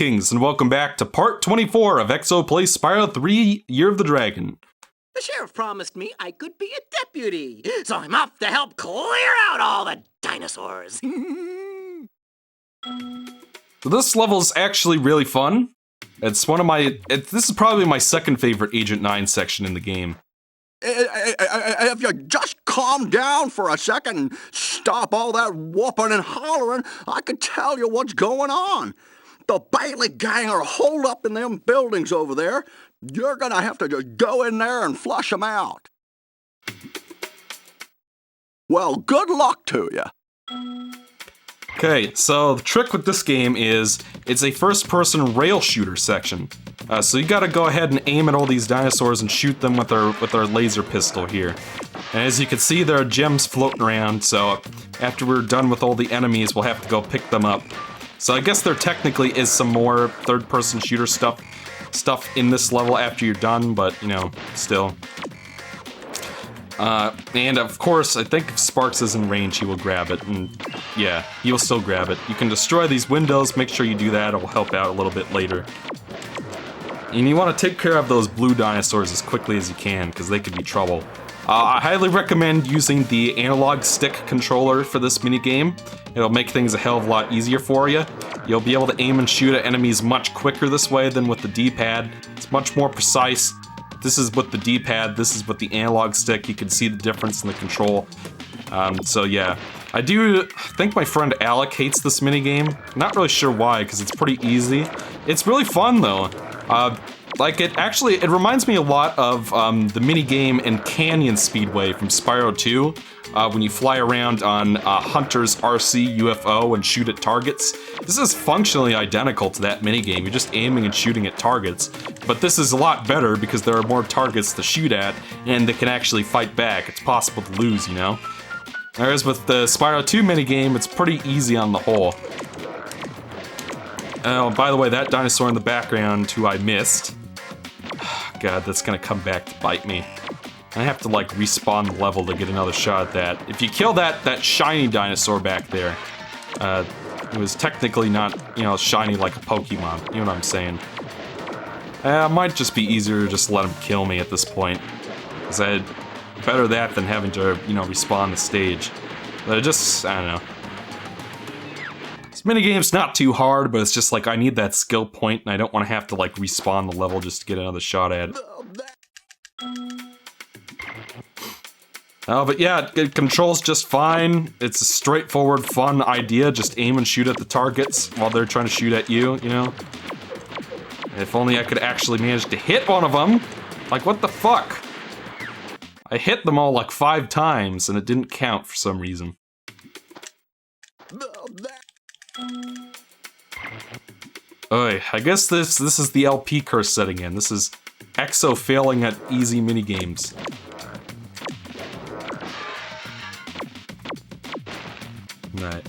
Greetings and welcome back to part 24 of Exo Plays Spyro 3 Year of the Dragon. The sheriff promised me I could be a deputy, so I'm off to help clear out all the dinosaurs. So this level is actually really fun. It's one of this is probably my second favorite Agent 9 section in the game. If you just calm down for a second and stop all that whooping and hollering, I can tell you what's going on. The Bailey gang are holed up in them buildings over there. You're gonna have to just go in there and flush them out. Well, good luck to you. Okay, so the trick with this game is it's a first-person rail shooter section. So you gotta go ahead and aim at all these dinosaurs and shoot them with our laser pistol here. And as you can see, there are gems floating around, so after we're done with all the enemies, we'll have to go pick them up. So I guess there technically is some more third-person shooter stuff in this level after you're done, but, you know, still. And of course, I think if Sparks is in range, he will grab it, and yeah, he will still grab it. You can destroy these windows, make sure you do that, it will help out a little bit later. And you want to take care of those blue dinosaurs as quickly as you can, because they could be trouble. I highly recommend using the analog stick controller for this minigame. It'll make things a hell of a lot easier for you. You'll be able to aim and shoot at enemies much quicker this way than with the D-pad. It's much more precise. This is with the D-pad, this is with the analog stick. You can see the difference in the control. So yeah. I do think my friend Alec hates this minigame. Not really sure why, because it's pretty easy. It's really fun though. Like it reminds me a lot of the minigame in Canyon Speedway from Spyro 2. When you fly around on Hunter's RC UFO and shoot at targets. This is functionally identical to that minigame. You're just aiming and shooting at targets. But this is a lot better because there are more targets to shoot at, and they can actually fight back. It's possible to lose, you know? Whereas with the Spyro 2 minigame, it's pretty easy on the whole. Oh, by the way, that dinosaur in the background who I missed. God, that's gonna come back to bite me. I have to, like, respawn the level to get another shot at that. If you kill that shiny dinosaur back there, it was technically not, you know, shiny like a Pokemon. You know what I'm saying? It might just be easier to just let him kill me at this point. Because I'd better that than having to, you know, respawn the stage. But I don't know. This minigame's not too hard, but it's just like I need that skill point, and I don't want to have to, like, respawn the level just to get another shot at it. But yeah, it controls just fine. It's a straightforward, fun idea. Just aim and shoot at the targets while they're trying to shoot at you, you know? If only I could actually manage to hit one of them. Like, what the fuck? I hit them all like 5 times, and it didn't count for some reason. Oy, I guess this is the LP curse setting in. This is Exo failing at easy minigames. Right.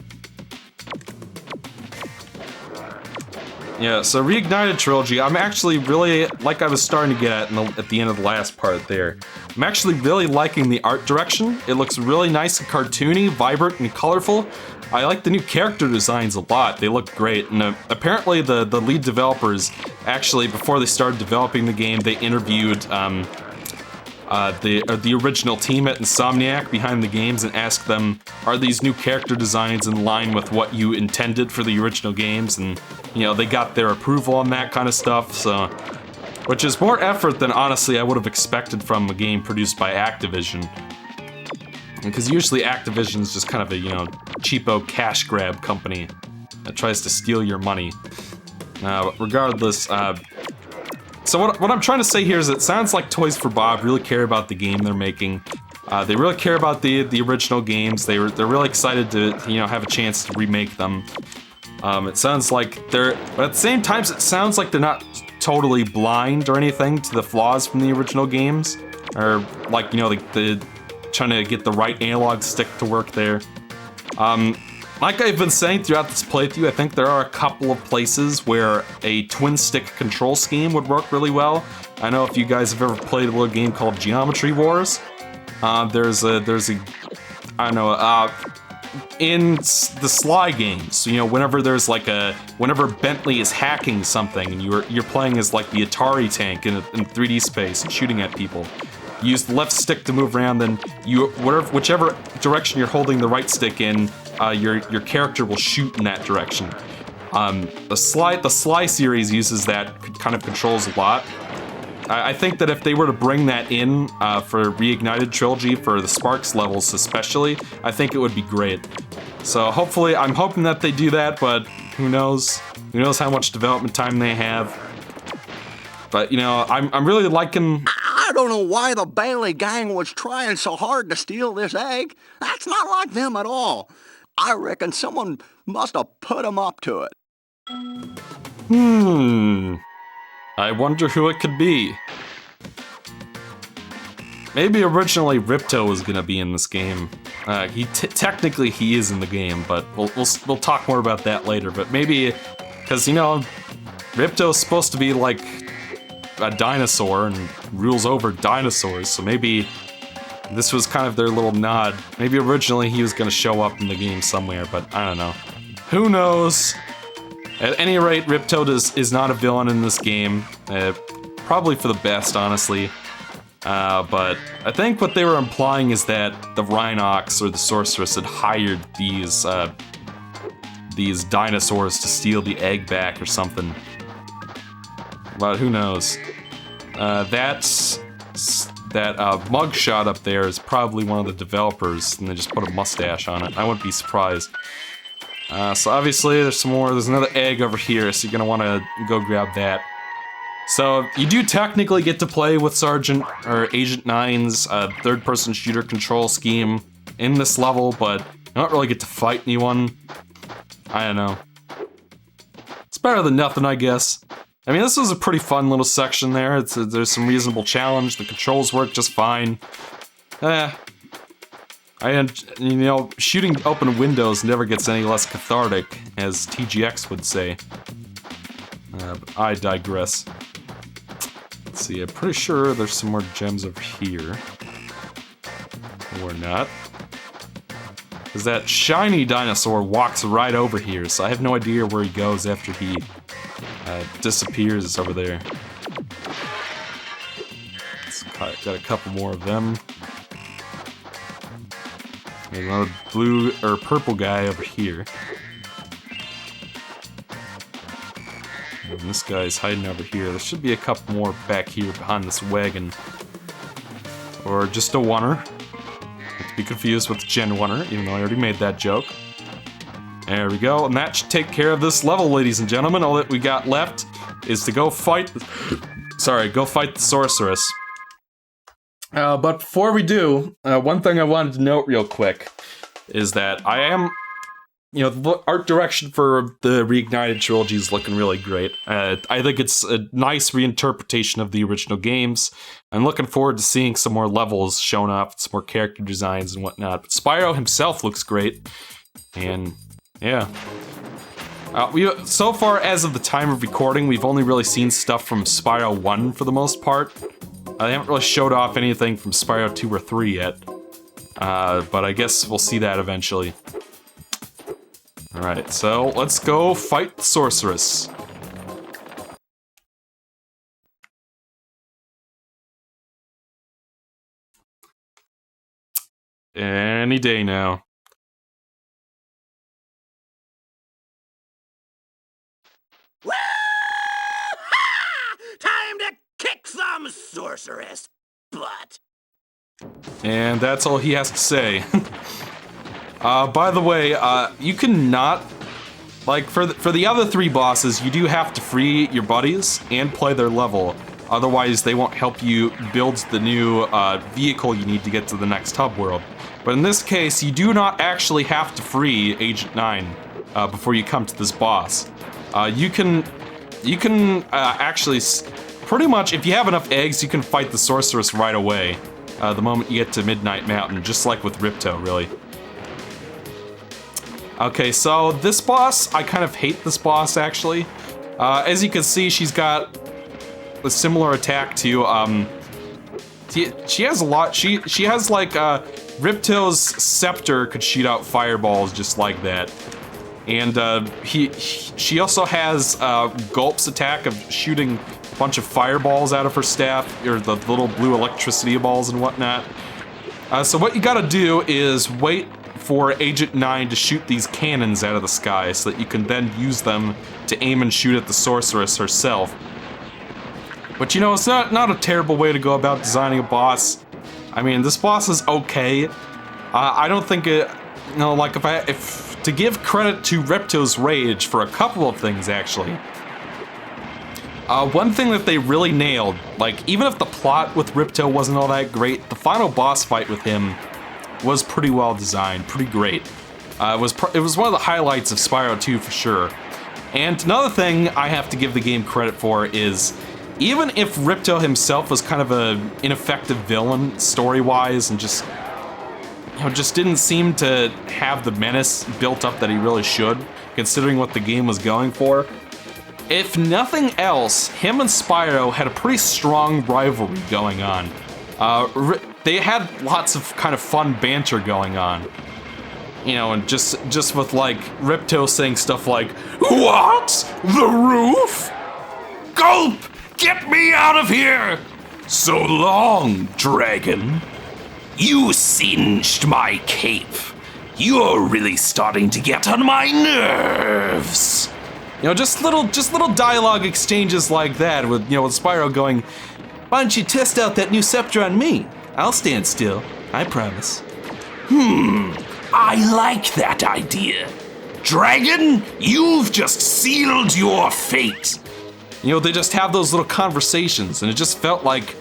Yeah, so Reignited Trilogy, I'm actually really, like I was starting to get at the end of the last part there, I'm actually really liking the art direction. It looks really nice and cartoony, vibrant, and colorful. I like the new character designs a lot. They look great, and apparently the lead developers, actually, before they started developing the game, they interviewed the original team at Insomniac behind the games and asked them, are these new character designs in line with what you intended for the original games? And, you know, they got their approval on that kind of stuff, so... Which is more effort than, honestly, I would have expected from a game produced by Activision. Because usually Activision's just kind of a, you know, cheapo cash grab company that tries to steal your money. Regardless, so what I'm trying to say here is it sounds like Toys for Bob really care about the game they're making. They really care about the original games. They're really excited to, you know, have a chance to remake them. It sounds like but at the same time, it sounds like they're not totally blind or anything to the flaws from the original games. Or, like, you know, the trying to get the right analog stick to work there. Like I've been saying throughout this playthrough, I think there are a couple of places where a twin-stick control scheme would work really well. I know if you guys have ever played a little game called Geometry Wars, there's a I don't know, in the Sly games, you know, whenever there's like whenever Bentley is hacking something and you're playing as like the Atari tank in 3D space and shooting at people, you use the left stick to move around, then whichever direction you're holding the right stick in, your character will shoot in that direction. The Sly series uses that kind of controls a lot. I think that if they were to bring that in for Reignited Trilogy, for the Sparks levels especially, I think it would be great. So hopefully, I'm hoping that they do that, but who knows? Who knows how much development time they have? But, you know, I'm really liking... I don't know why the Bailey gang was trying so hard to steal this egg. That's not like them at all. I reckon someone must have put them up to it. I wonder who it could be. Maybe originally Ripto was gonna be in this game. Technically he is in the game, but we'll talk more about that later. But maybe, because you know, Ripto's supposed to be like a dinosaur and rules over dinosaurs, so maybe this was kind of their little nod. Maybe originally he was gonna show up in the game somewhere, but I don't know. Who knows? At any rate, Ripto is not a villain in this game. Probably for the best, honestly. But I think what they were implying is that the Rhinox or the Sorceress had hired these dinosaurs to steal the egg back or something. But who knows? That mugshot up there is probably one of the developers, and they just put a mustache on it. I wouldn't be surprised. So obviously there's some more. There's another egg over here, so you're gonna want to go grab that. So you do technically get to play with Sergeant or Agent 9's third-person shooter control scheme in this level, but you don't really get to fight anyone. I don't know. It's better than nothing, I guess. I mean, this was a pretty fun little section there. There's some reasonable challenge. The controls work just fine. You know, shooting open windows never gets any less cathartic, as TGX would say. But I digress. Let's see, I'm pretty sure there's some more gems over here. Or not. Because that shiny dinosaur walks right over here, so I have no idea where he goes after he disappears over there. Got a couple more of them. There's another blue or purple guy over here. And this guy's hiding over here. There should be a couple more back here behind this wagon. Or just a oneer. Not to be confused with Gen Oneer, even though I already made that joke. There we go, and that should take care of this level, ladies and gentlemen. All that we got left is to go fight go fight the Sorceress. But before we do, one thing I wanted to note real quick is that I am, you know, the art direction for the Reignited Trilogy is looking really great. I think it's a nice reinterpretation of the original games. I'm looking forward to seeing some more levels shown off, some more character designs and whatnot. But Spyro himself looks great, and yeah. So far, as of the time of recording, we've only really seen stuff from Spyro 1 for the most part. They haven't really showed off anything from Spyro 2 or 3 yet. But I guess we'll see that eventually. Alright, so let's go fight the Sorceress. Any day now. Time to kick some Sorceress butt. And that's all he has to say. By the way, you cannot, like, for the other three bosses, you do have to free your buddies and play their level. Otherwise, they won't help you build the new vehicle you need to get to the next hub world. But in this case, you do not actually have to free Agent 9 before you come to this boss. You can actually, pretty much, if you have enough eggs, you can fight the Sorceress right away. The moment you get to Midnight Mountain, just like with Ripto, really. Okay, so this boss, I kind of hate this boss, actually. As you can see, she's got a similar attack to She has a lot. She has like Ripto's scepter could shoot out fireballs just like that, and she also has Gulp's attack of shooting a bunch of fireballs out of her staff, or the little blue electricity balls and whatnot. So what you gotta do is wait for Agent 9 to shoot these cannons out of the sky so that you can then use them to aim and shoot at the Sorceress herself. But you know, it's not a terrible way to go about designing a boss. I mean, this boss is okay. I don't think it, you know, like if to give credit to Ripto's Rage for a couple of things actually. One thing that they really nailed, like even if the plot with Ripto wasn't all that great, the final boss fight with him was pretty well designed, pretty great. It was one of the highlights of Spyro 2 for sure. And another thing I have to give the game credit for is, even if Ripto himself was kind of an ineffective villain story-wise and just, you know, just didn't seem to have the menace built up that he really should, considering what the game was going for, if nothing else, him and Spyro had a pretty strong rivalry going on. They had lots of kind of fun banter going on. You know, and just with like Ripto saying stuff like, "What? The roof? Gulp! Get me out of here! So long, dragon. You singed my cape. You're really starting to get on my nerves." You know, just little dialogue exchanges like that with, you know, with Spyro going, "Why don't you test out that new scepter on me? I'll stand still, I promise." I like that idea. Dragon, you've just sealed your fate. You know, they just have those little conversations, and it just felt like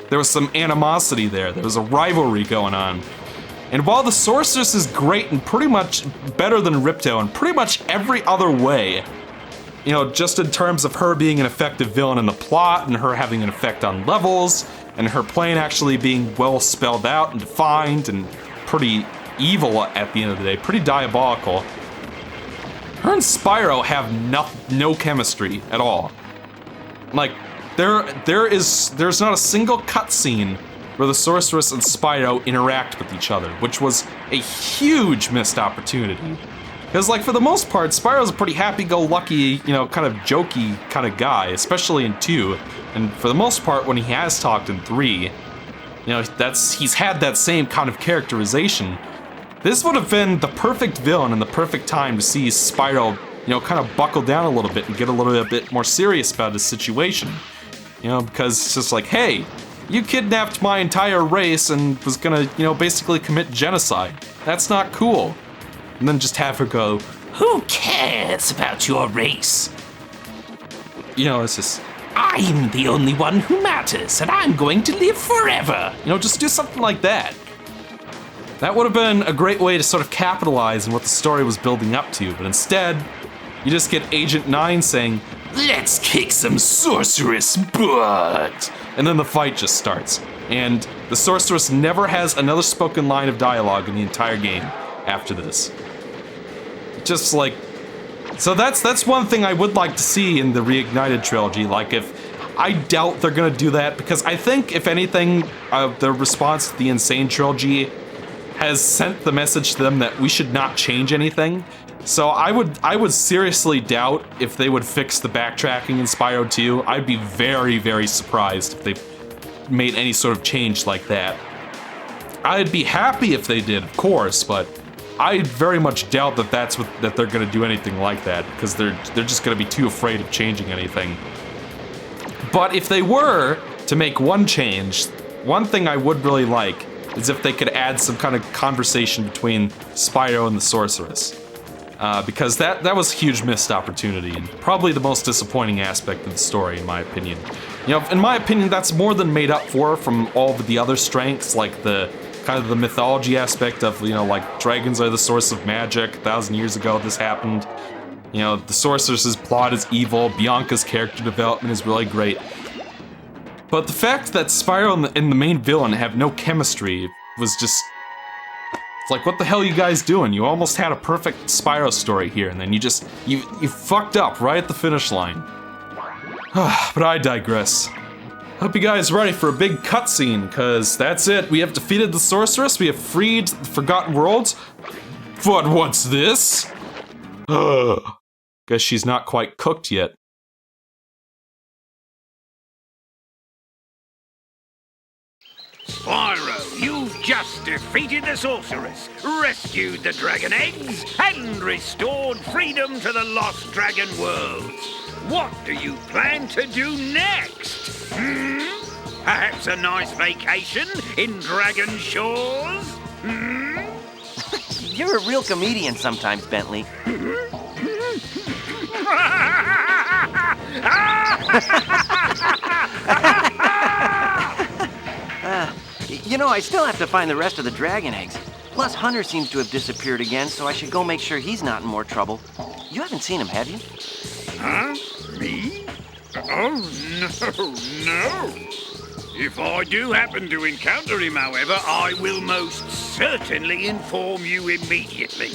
there was some animosity there. There was a rivalry going on. And while the Sorceress is great and pretty much better than Ripto in pretty much every other way, you know, just in terms of her being an effective villain in the plot, and her having an effect on levels, and her plan actually being well spelled out and defined, and pretty evil at the end of the day, pretty diabolical, her and Spyro have no chemistry at all. Like, there's not a single cutscene where the Sorceress and Spyro interact with each other, which was a huge missed opportunity. Because, like, for the most part, Spyro's a pretty happy-go-lucky, you know, kind of jokey kind of guy, especially in 2. And for the most part, when he has talked in 3, you know, he's had that same kind of characterization. This would have been the perfect villain and the perfect time to see Spyro, you know, kind of buckle down a little bit and get a little bit more serious about his situation. You know, because it's just like, hey, you kidnapped my entire race and was gonna, you know, basically commit genocide. That's not cool. And then just have her go, "Who cares about your race?" You know, it's just, "I'm the only one who matters, and I'm going to live forever." You know, just do something like that. That would have been a great way to sort of capitalize on what the story was building up to, but instead, you just get Agent 9 saying, "Let's kick some Sorceress butt!" And then the fight just starts. And the Sorceress never has another spoken line of dialogue in the entire game after this. Just like, so that's one thing I would like to see in the Reignited trilogy. Like, if I doubt they're gonna do that, because I think if anything, the response to the Insane trilogy has sent the message to them that we should not change anything. So I would seriously doubt if they would fix the backtracking in Spyro 2. I'd be very, very surprised if they made any sort of change like that. I'd be happy if they did, of course, but I very much doubt that that they're gonna do anything like that, because they're just gonna be too afraid of changing anything. But if they were to make one change, one thing I would really like is if they could add some kind of conversation between Spyro and the Sorceress. Because that was a huge missed opportunity, and probably the most disappointing aspect of the story, in my opinion. You know, in my opinion, that's more than made up for from all of the other strengths, like the kind of the mythology aspect of, you know, like, dragons are the source of magic, 1,000 years ago this happened. You know, the Sorceress's plot is evil, Bianca's character development is really great. But the fact that Spyro and the main villain have no chemistry was just... It's like, what the hell are you guys doing? You almost had a perfect Spyro story here, and then you fucked up right at the finish line. But I digress. Hope you guys are ready for a big cutscene, because that's it. We have defeated the Sorceress, we have freed the Forgotten Worlds. But what's this? Guess she's not quite cooked yet. Spyro, you've just defeated the Sorceress, rescued the dragon eggs, and restored freedom to the lost dragon worlds. What do you plan to do next? Perhaps a nice vacation in Dragon Shores? You're a real comedian sometimes, Bentley. You know, I still have to find the rest of the dragon eggs. Plus, Hunter seems to have disappeared again, so I should go make sure he's not in more trouble. You haven't seen him, have you? Huh? Me? Oh, no. If I do happen to encounter him, however, I will most certainly inform you immediately.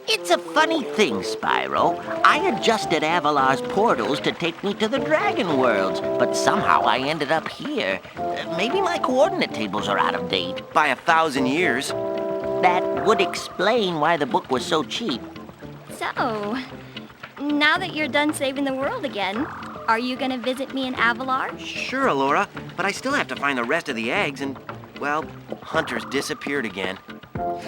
It's a funny thing, Spyro. I adjusted Avalar's portals to take me to the Dragon Worlds, but somehow I ended up here. Maybe my coordinate tables are out of date. By 1,000 years. That would explain why the book was so cheap. So, now that you're done saving the world again, are you gonna visit me in Avalar? Sure, Alora, but I still have to find the rest of the eggs and, well, Hunter's disappeared again.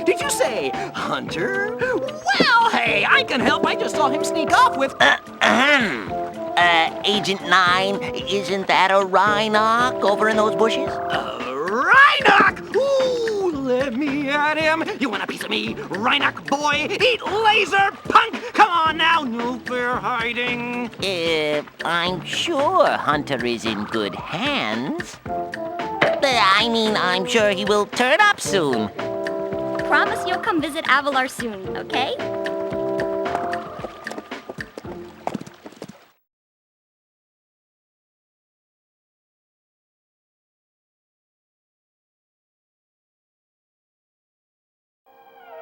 Did you say Hunter? Well, hey, I can help. I just saw him sneak off with... Agent 9, isn't that a Rhinoc over in those bushes? Rhinoc! Ooh, let me at him. You want a piece of me, Rhinoc boy? Eat laser, punk! Come on now, no fair hiding. I'm sure Hunter is in good hands. I mean, I'm sure he will turn up soon. Promise you'll come visit Avalar soon, okay?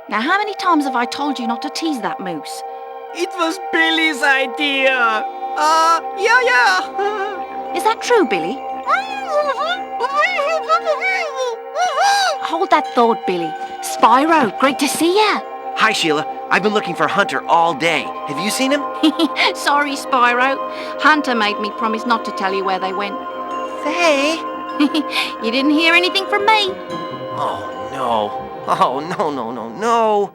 Now, how many times have I told you not to tease that moose? It was Billy's idea. Yeah. Is that true, Billy? Hold that thought, Billy. Spyro, great to see ya. Hi, Sheila. I've been looking for Hunter all day. Have you seen him? Sorry, Spyro. Hunter made me promise not to tell you where they went. Faye? You didn't hear anything from me? Oh, no. Oh, no.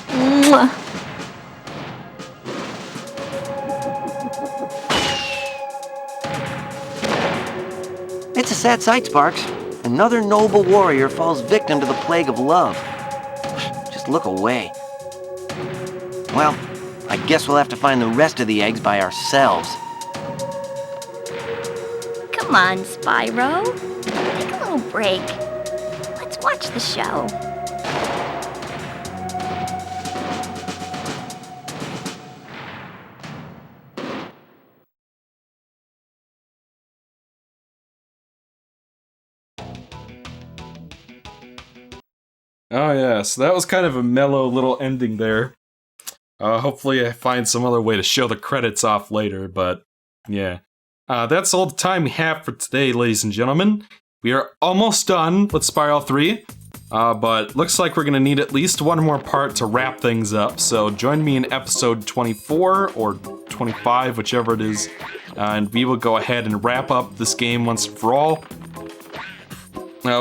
Mwah. It's a sad sight, Sparks. Another noble warrior falls victim to the plague of love. Just look away. Well, I guess we'll have to find the rest of the eggs by ourselves. Come on, Spyro. Take a little break. Let's watch the show. Oh yeah, so that was kind of a mellow little ending there. Hopefully I find some other way to show the credits off later, but yeah. That's all the time we have for today, ladies and gentlemen. We are almost done with Spyro 3, but looks like we're gonna need at least one more part to wrap things up, so join me in episode 24 or 25, whichever it is, and we will go ahead and wrap up this game once and for all.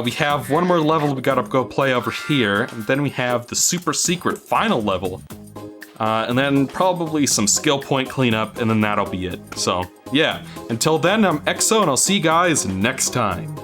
We have one more level we gotta go play over here, and then we have the super secret final level. And then probably some skill point cleanup, and then that'll be it. So, yeah. Until then, I'm Exo, and I'll see you guys next time.